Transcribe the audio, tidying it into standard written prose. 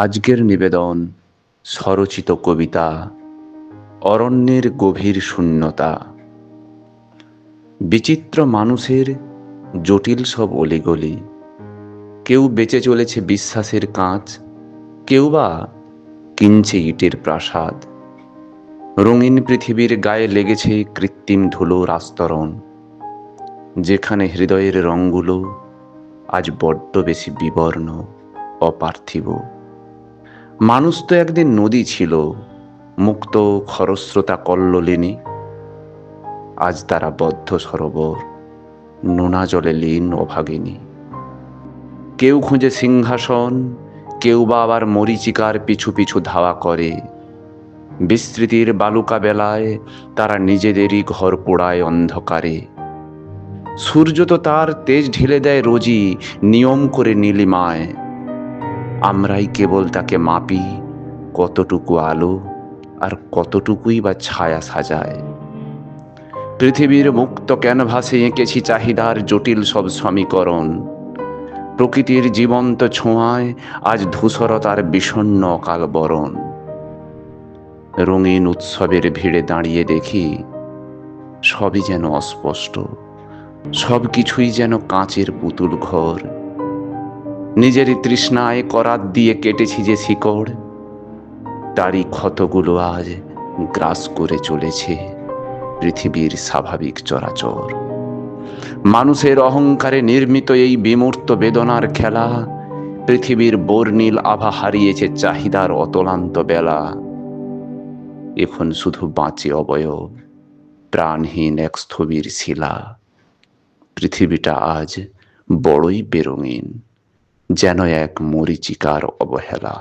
আজকের নিবেদন স্বরচিত কবিতা অরণ্যের গভীর শূন্যতা। বিচিত্র মানুষের জটিল সব অলিগলি, কেউ বেঁচে চলেছে বিশ্বাসের কাঁচ, কেউ বা কিনছে ইটের প্রাসাদ। রঙিন পৃথিবীর গায়ে লেগেছে কৃত্রিম ধুলোর আস্তরণ, যেখানে হৃদয়ের রঙগুলো আজ বড্ড বেশি বিবর্ণ, অপার্থিব। মানুষ তো একদিন নদী ছিল, মুক্ত খরস্রোতা কল্লোলিনী। আজ তারা বদ্ধ সরোবর, নোনা জলে লীন অভাগিনী। কেউ খুঁজে সিংহাসন, কেউ বা আবার মরীচিকার পিছু পিছু ধাওয়া করে। বিস্তৃতির বালুকা বেলায় তারা নিজেদেরই ঘর পোড়ায় অন্ধকারে। সূর্য তো তার তেজ ঢেলে দেয় রোজই নিয়ম করে নীলিমায়। আমরাই কেবল তাকে মাপি কতটুকু আলো আর কতটুকুই বা ছায়া সাজায়। পৃথিবীর মুক্ত ক্যানভাসে এঁকেছি চাহিদার জটিল সব সমীকরণ। প্রকৃতির জীবন্ত ছোঁয়ায় আজ ধূসরতার বিষণ্ণ অকাল বরণ। রঙিন উৎসবের ভিড়ে দাঁড়িয়ে দেখি সবই যেন অস্পষ্ট, সব কিছুই যেন কাঁচের পুতুল ঘর। নিজেরই তৃষ্ণায় করাত দিয়ে কেটেছি যে শিকড়, তারই ক্ষতগুলো আজ গ্রাস করে চলেছে পৃথিবীর স্বাভাবিক চরাচর। মানুষের অহংকারে নির্মিত এই বিমূর্ত বেদনার খেলা, পৃথিবীর বর্ণিল আভা হারিয়েছে চাহিদার অতলান্ত বেলা। এখন শুধু বাঁচে অবয়ব, প্রাণহীন এক স্থবির শিলা। পৃথিবীটা আজ বড়ই বেরঙিন, যেন এক মরীচিকার অবহেলা।